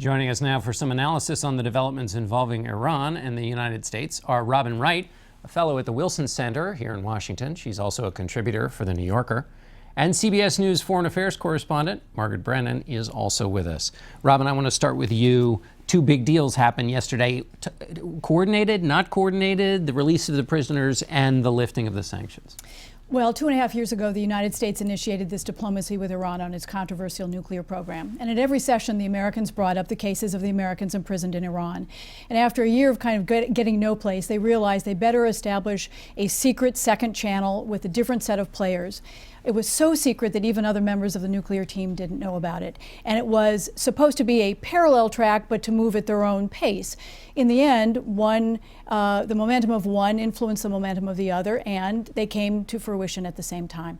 Joining us now for some analysis on the developments involving Iran and the United States are Wright, a fellow at the Wilson Center here in Washington. She's also a contributor for The New Yorker. And CBS News foreign affairs correspondent Margaret Brennan is also with us. Robin, I want to start with you. Two big deals happened yesterday. Coordinated, not coordinated, the release of the prisoners and the lifting of the sanctions. Well, 2.5 years ago, the United States initiated this diplomacy with Iran on its controversial nuclear program. And at every session, the Americans brought up the cases of the Americans imprisoned in Iran. And after a year of kind of getting no place, they realized they better establish a secret second channel with a different set of players. It was so secret that even other members of the nuclear team didn't know about it. And it was supposed to be a parallel track, but to move at their own pace. In the end, the momentum of one influenced the momentum of the other, and they came to fruition at the same time.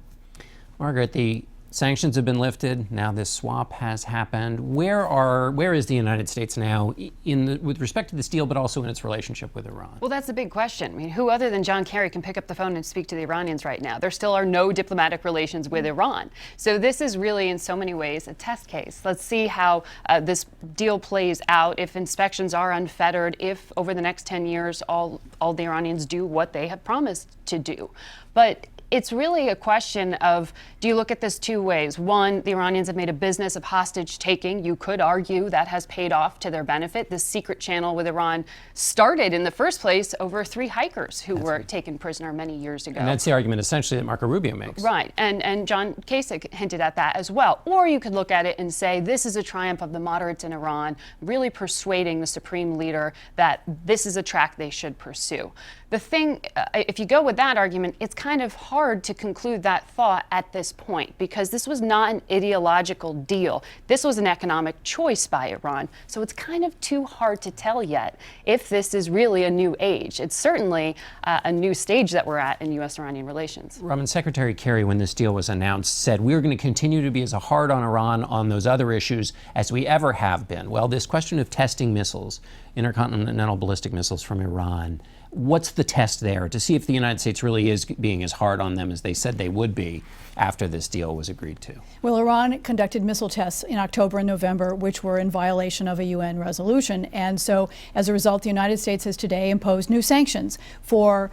Margaret, the sanctions have been lifted. Now this swap has happened. Where is the United States now with respect to this deal, but also in its relationship with Iran? Well, that's the big question. I mean, who other than John Kerry can pick up the phone and speak to the Iranians right now? There still are no diplomatic relations with Iran. So this is really, in so many ways, a test case. Let's see how this deal plays out. If inspections are unfettered, if over the next 10 years all the Iranians do what they have promised to do. But it's really a question of, do you look at this two ways? One, the Iranians have made a business of hostage taking. You could argue that has paid off to their benefit. This secret channel with Iran started in the first place over 3 hikers who were taken prisoner many years ago. And that's the argument essentially that Marco Rubio makes. Right, and John Kasich hinted at that as well. Or you could look at it and say this is a triumph of the moderates in Iran, really persuading the supreme leader that this is a track they should pursue. The thing, if you go with that argument, it's kind of hard to conclude that thought at this point because this was not an ideological deal. This was an economic choice by Iran. So it's kind of too hard to tell yet if this is really a new age. It's certainly a new stage that we're at in U.S.-Iranian relations. Robin, Secretary Kerry, when this deal was announced, said we're going to continue to be as hard on Iran on those other issues as we ever have been. Well, this question of testing missiles, intercontinental ballistic missiles from Iran, what's the test there to see if the United States really is being as hard on them as they said they would be after this deal was agreed to? Well, Iran conducted missile tests in October and November, which were in violation of a UN resolution. And so, as a result, the United States has today imposed new sanctions for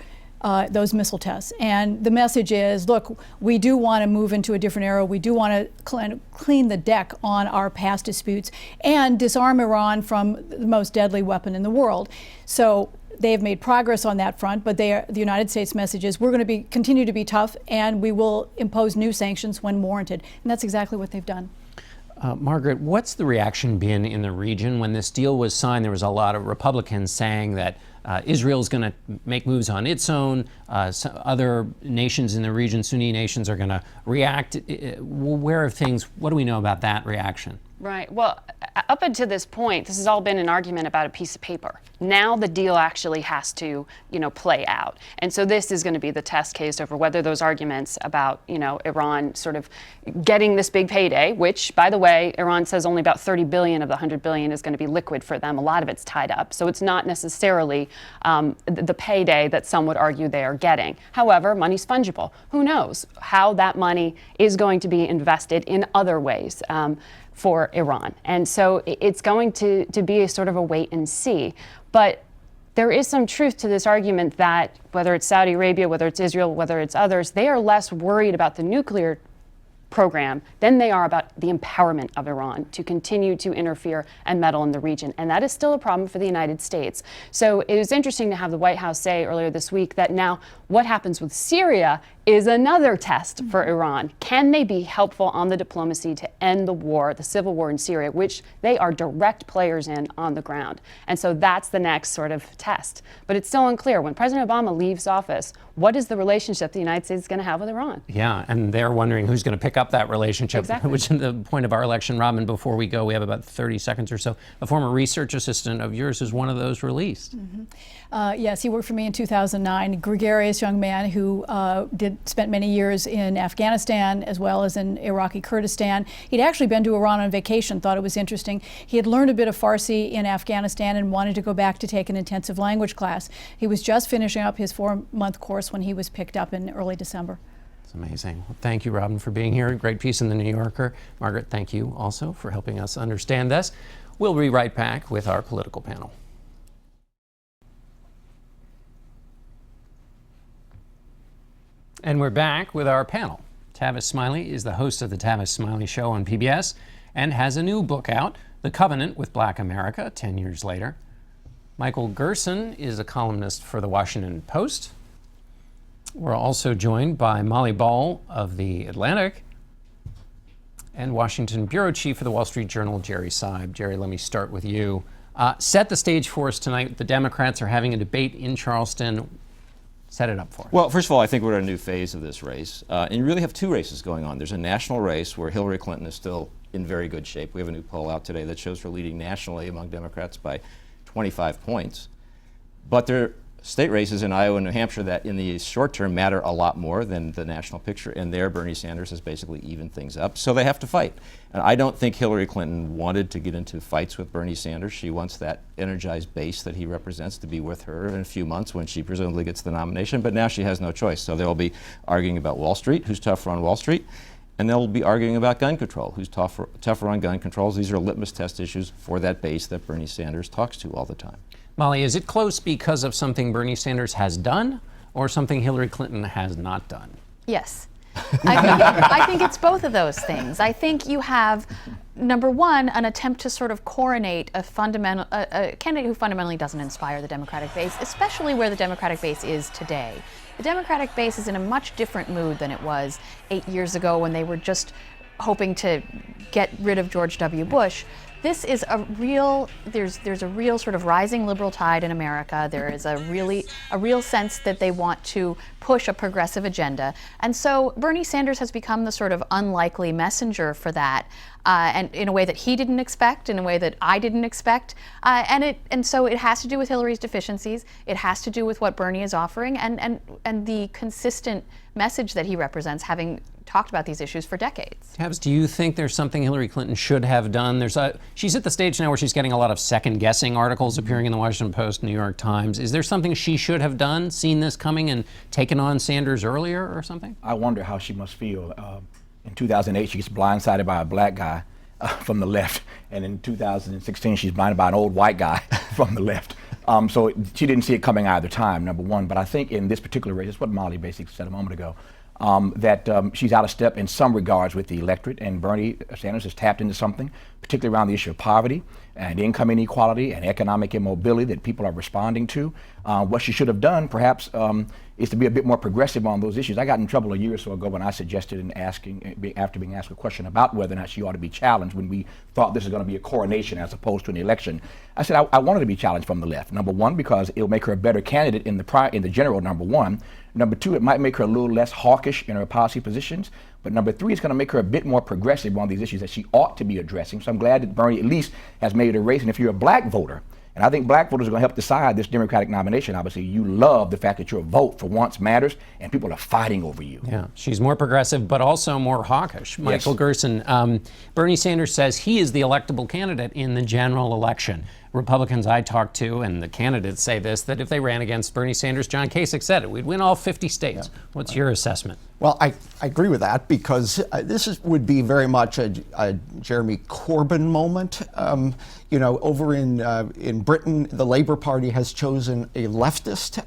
those missile tests. And the message is, look, we do want to move into a different era. We do want to clean the deck on our past disputes and disarm Iran from the most deadly weapon in the world. So they have made progress on that front, but the United States message is we're going to continue to be tough and we will impose new sanctions when warranted. And that's exactly what they've done. Margaret, what's the reaction been in the region? When this deal was signed, there was a lot of Republicans saying that Israel's going to make moves on its own. Other nations in the region, Sunni nations, are going to react. What do we know about that reaction? Right. Well, up until this point, this has all been an argument about a piece of paper. Now the deal actually has to, play out. And so this is going to be the test case over whether those arguments about, Iran sort of getting this big payday, which, by the way, Iran says only about 30 billion of the 100 billion is going to be liquid for them. A lot of it's tied up. So it's not necessarily the payday that some would argue they are getting. However, money's fungible. Who knows how that money is going to be invested in other ways for Iran. And so it's going to be a sort of a wait and see. But there is some truth to this argument that whether it's Saudi Arabia, whether it's Israel, whether it's others, they are less worried about the nuclear program than they are about the empowerment of Iran to continue to interfere and meddle in the region. And that is still a problem for the United States. So it was interesting to have the White House say earlier this week that now what happens with Syria is another test for Iran. Can they be helpful on the diplomacy to end the war, the civil war in Syria, which they are direct players in on the ground? And so that's the next sort of test. But it's still unclear. When President Obama leaves office, what is the relationship the United States is going to have with Iran? Yeah, and they're wondering who's going to pick up that relationship, exactly. Which is the point of our election. Robin, before we go, we have about 30 seconds or so. A former research assistant of yours is one of those released. Mm-hmm. Yes, he worked for me in 2009. A gregarious young man who spent many years in Afghanistan as well as in Iraqi Kurdistan. He'd actually been to Iran on vacation, thought it was interesting. He had learned a bit of Farsi in Afghanistan and wanted to go back to take an intensive language class. He was just finishing up his 4-month course when he was picked up in early December. It's amazing. Well, thank you, Robin, for being here. Great piece in The New Yorker. Margaret, thank you also for helping us understand this. We'll be right back with our political panel. And we're back with our panel. Tavis Smiley is the host of the Tavis Smiley Show on PBS and has a new book out, The Covenant with Black America, 10 years later. Michael Gerson is a columnist for the Washington Post. We're also joined by Molly Ball of The Atlantic and Washington Bureau Chief for the Wall Street Journal, Jerry Seib. Jerry, let me start with you. Set the stage for us tonight. The Democrats are having a debate in Charleston. Set it up for us. Well, first of all, I think we're at a new phase of this race. And you really have two races going on. There's a national race where Hillary Clinton is still in very good shape. We have a new poll out today that shows her leading nationally among Democrats by 25 points. But there are state races in Iowa and New Hampshire that in the short term matter a lot more than the national picture. And there, Bernie Sanders has basically evened things up. So they have to fight. And I don't think Hillary Clinton wanted to get into fights with Bernie Sanders. She wants that energized base that he represents to be with her in a few months when she presumably gets the nomination. But now she has no choice. So they'll be arguing about Wall Street, who's tougher on Wall Street. And they'll be arguing about gun control, who's tougher on gun controls. These are litmus test issues for that base that Bernie Sanders talks to all the time. Molly, is it close because of something Bernie Sanders has done or something Hillary Clinton has not done? Yes. I think it's both of those things. I think you have, number one, an attempt to sort of coronate a candidate who fundamentally doesn't inspire the Democratic base, especially where the Democratic base is today. The Democratic base is in a much different mood than it was 8 years ago when they were just hoping to get rid of George W. Bush. This is a real, there's a real sort of rising liberal tide in America. There is a real sense that they want to push a progressive agenda. And so Bernie Sanders has become the sort of unlikely messenger for that, and in a way that he didn't expect, in a way that I didn't expect. And so it has to do with Hillary's deficiencies. It has to do with what Bernie is offering and the consistent message that he represents, having talked about these issues for decades. Tabs, do you think there's something Hillary Clinton should have done? She's at the stage now where she's getting a lot of second-guessing articles appearing in the Washington Post, New York Times. Is there something she should have done, seen this coming, and taken on Sanders earlier or something? I wonder how she must feel. In 2008, she gets blindsided by a black guy from the left, and in 2016, she's blinded by an old white guy from the left. So she didn't see it coming either time, number one. But I think in this particular race, it's what Molly basically said a moment ago, that she's out of step in some regards with the electorate, and Bernie Sanders has tapped into something, particularly around the issue of poverty and income inequality and economic immobility that people are responding to. What she should have done, perhaps, is to be a bit more progressive on those issues. I got in trouble a year or so ago when I suggested after being asked a question about whether or not she ought to be challenged when we thought this was going to be a coronation as opposed to an election. I said I wanted to be challenged from the left. Number one, because it'll make her a better candidate in the general, number one. Number two, it might make her a little less hawkish in her policy positions. But number three, it's going to make her a bit more progressive on these issues that she ought to be addressing. So I'm glad that Bernie at least has made it a race. And if you're a black voter, and I think black voters are going to help decide this Democratic nomination. Obviously, you love the fact that your vote for once matters, and people are fighting over you. Yeah, she's more progressive, but also more hawkish. Michael Gerson, Bernie Sanders says he is the electable candidate in the general election. Republicans I talked to and the candidates say this, that if they ran against Bernie Sanders, John Kasich said it, we'd win all 50 states. Yeah. What's your assessment? Well, I agree with that because would be very much a Jeremy Corbyn moment. Over in Britain, the Labour Party has chosen a leftist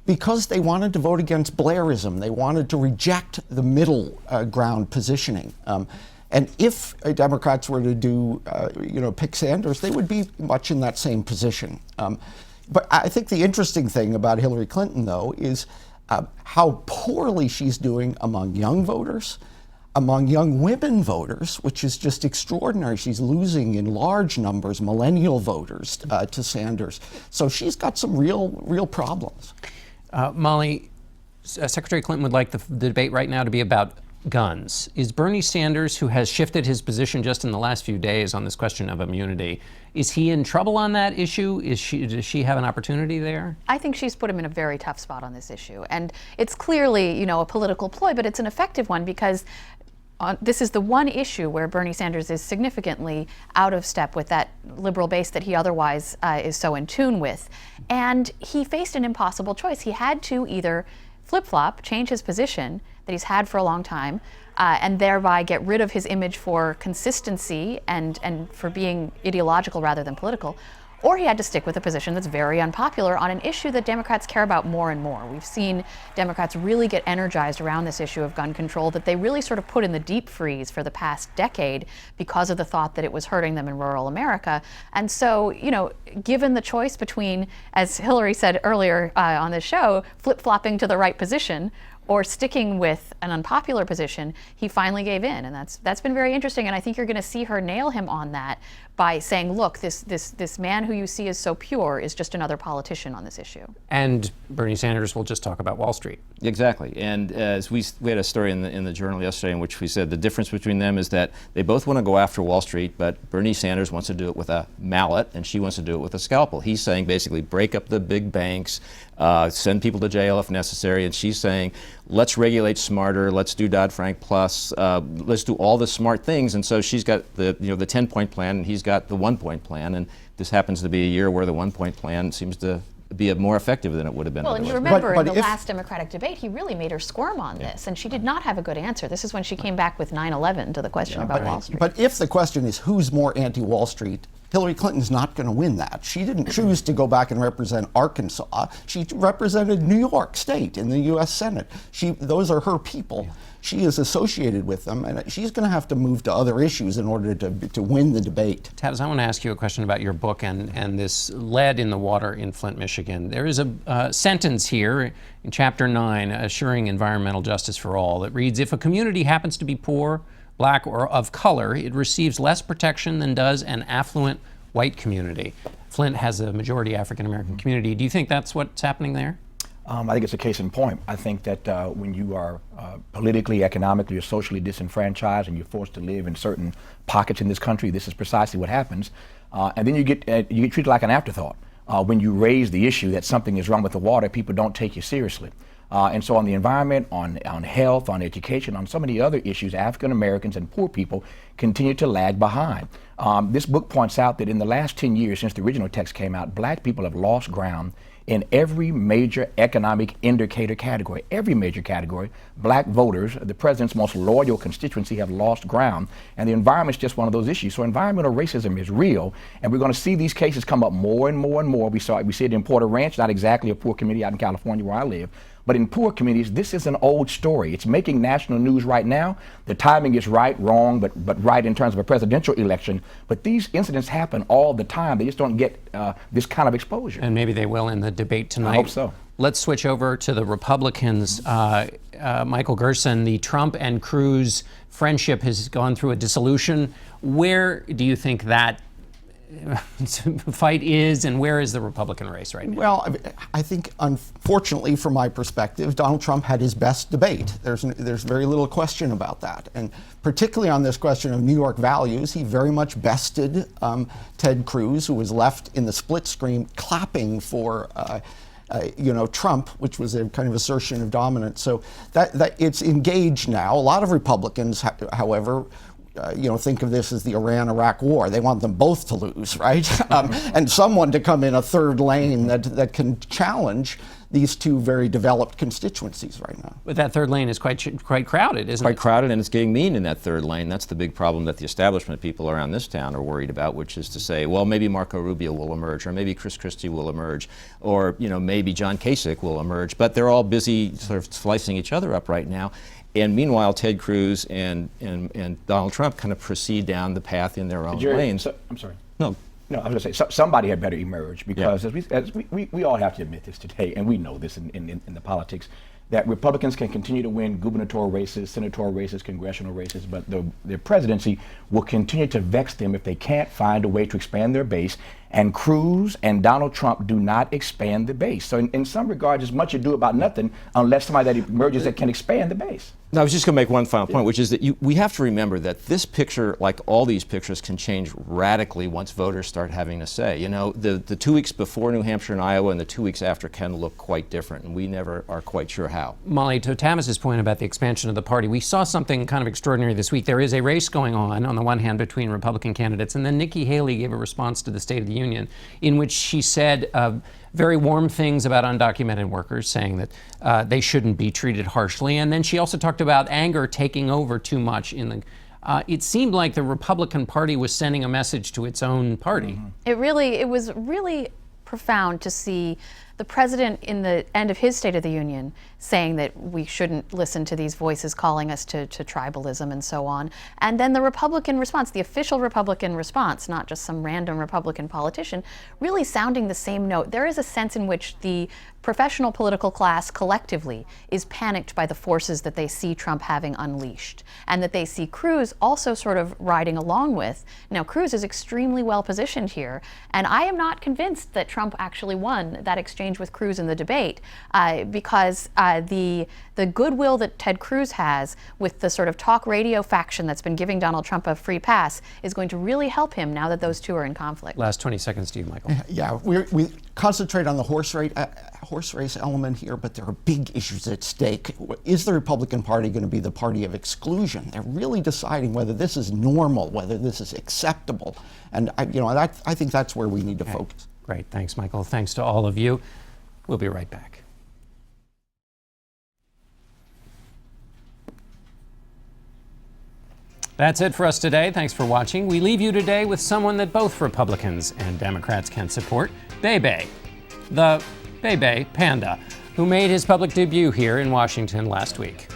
because they wanted to vote against Blairism. They wanted to reject the middle ground positioning. And if Democrats were to do, pick Sanders, they would be much in that same position. But I think the interesting thing about Hillary Clinton, though, is how poorly she's doing among young voters, among young women voters, which is just extraordinary. She's losing in large numbers millennial voters to Sanders. So she's got some real problems. Molly, Secretary Clinton would like the debate right now to be about guns. Is Bernie Sanders, who has shifted his position just in the last few days on this question of immunity, is he in trouble on that issue? Does she have an opportunity there? I think she's put him in a very tough spot on this issue. And it's clearly, a political ploy, but it's an effective one because this is the one issue where Bernie Sanders is significantly out of step with that liberal base that he otherwise is so in tune with. And he faced an impossible choice. He had to either flip-flop, change his position that he's had for a long time, and thereby get rid of his image for consistency and for being ideological rather than political. Or he had to stick with a position that's very unpopular on an issue that Democrats care about more and more. We've seen Democrats really get energized around this issue of gun control that they really sort of put in the deep freeze for the past decade because of the thought that it was hurting them in rural America. And so, you know, given the choice between, as Hillary said earlier on this show, flip-flopping to the right position or sticking with an unpopular position, he finally gave in, and that's been very interesting. And I think you're going to see her nail him on that by saying, "Look, this man who you see as so pure is just another politician on this issue." And Bernie Sanders will just talk about Wall Street. Exactly, and as we had a story in the Journal yesterday in which we said the difference between them is that they both want to go after Wall Street, but Bernie Sanders wants to do it with a mallet, and she wants to do it with a scalpel. He's saying basically break up the big banks, send people to jail if necessary, and she's saying let's regulate smarter, let's do Dodd-Frank plus, let's do all the smart things. And so she's got the 10-point plan, and he's got the 1-point plan, and this happens to be a year where the 1-point plan seems to be more effective than it would have been. Well, and otherwise. you remember But in the if- last Democratic debate, he really made her squirm on this, and she did not have a good answer. This is when she came back with 9/11 to the question about Wall Street. But if the question is who's more anti-Wall Street, Hillary Clinton's not going to win that. She didn't choose to go back and represent Arkansas. She represented New York State in the U.S. Senate. Those are her people. She is associated with them, and she's going to have to move to other issues in order to win the debate. Tavis, I want to ask you a question about your book and this lead in the water in Flint, Michigan. There is a sentence here in Chapter 9, Assuring Environmental Justice for All, that reads, if a community happens to be poor, black, or of color, it receives less protection than does an affluent white community. Flint has a majority African-American community. Do you think that's what's happening there? I think it's a case in point. I think that when you are politically, economically, or socially disenfranchised and you're forced to live in certain pockets in this country, this is precisely what happens. And then you get treated like an afterthought. When you raise the issue that something is wrong with the water, people don't take you seriously. And so on the environment, on health, on education, on so many other issues, African Americans and poor people continue to lag behind. This book points out that in the last 10 years since the original text came out, black people have lost ground in every major economic indicator category. Every major category, black voters, the president's most loyal constituency, have lost ground, and the environment's just one of those issues. So environmental racism is real, and we're going to see these cases come up more and more and more. We see it in Porter Ranch, not exactly a poor community out in California where I live, but in poor communities, this is an old story. It's making national news right now. The timing is right, wrong, but right in terms of a presidential election. But these incidents happen all the time. They just don't get this kind of exposure. And maybe they will in the debate tonight. I hope so. Let's switch over to the Republicans. Michael Gerson, the Trump and Cruz friendship has gone through a dissolution. Where do you think that fight is, and where is the Republican race right now? Well, I think, unfortunately, from my perspective, Donald Trump had his best debate. There's very little question about that. And particularly on this question of New York values, he very much bested Ted Cruz, who was left in the split screen clapping for Trump, which was a kind of assertion of dominance. So that it's engaged now. A lot of Republicans, however, think of this as the Iran-Iraq war. They want them both to lose, right? And someone to come in a third lane that can challenge these two very developed constituencies right now. But that third lane is quite crowded, isn't it? Quite crowded, and it's getting mean in that third lane. That's the big problem that the establishment people around this town are worried about, which is to say, well, maybe Marco Rubio will emerge, or maybe Chris Christie will emerge, or maybe John Kasich will emerge. But they're all busy sort of slicing each other up right now. And meanwhile, Ted Cruz and Donald Trump kind of proceed down the path in their own lanes. I'm sorry. No, I was going to say somebody had better emerge because as we all have to admit this today, and we know this in the politics, that Republicans can continue to win gubernatorial races, senatorial races, congressional races, but the presidency will continue to vex them if they can't find a way to expand their base. And Cruz and Donald Trump do not expand the base. So in some regards, it's much ado about nothing unless somebody that emerges that can expand the base. No, I was just going to make one final point, which is that we have to remember that this picture, like all these pictures, can change radically once voters start having a say. The 2 weeks before New Hampshire and Iowa and the 2 weeks after can look quite different, and we never are quite sure how. Molly, to Tavis's point about the expansion of the party, we saw something kind of extraordinary this week. There is a race going on the one hand, between Republican candidates, and then Nikki Haley gave a response to the State of the Union in which she said very warm things about undocumented workers, saying that they shouldn't be treated harshly. And then she also talked about anger taking over too much in the. It seemed like the Republican Party was sending a message to its own party. It was really profound to see the president in the end of his State of the Union saying that we shouldn't listen to these voices calling us to tribalism and so on. And then the Republican response, the official Republican response, not just some random Republican politician, really sounding the same note. There is a sense in which the professional political class collectively is panicked by the forces that they see Trump having unleashed, and that they see Cruz also sort of riding along with. Now, Cruz is extremely well positioned here, and I am not convinced that Trump actually won that exchange with Cruz in the debate, because the goodwill that Ted Cruz has with the sort of talk radio faction that's been giving Donald Trump a free pass is going to really help him now that those two are in conflict. Last 20 seconds to you, Michael. Yeah, we concentrate on the horse race element here, but there are big issues at stake. Is the Republican Party going to be the party of exclusion? They're really deciding whether this is normal, whether this is acceptable, and I think that's where we need to focus. Great, thanks, Michael. Thanks to all of you. We'll be right back. That's it for us today. Thanks for watching. We leave you today with someone that both Republicans and Democrats can support, Bebe, the Bebe Panda, who made his public debut here in Washington last week.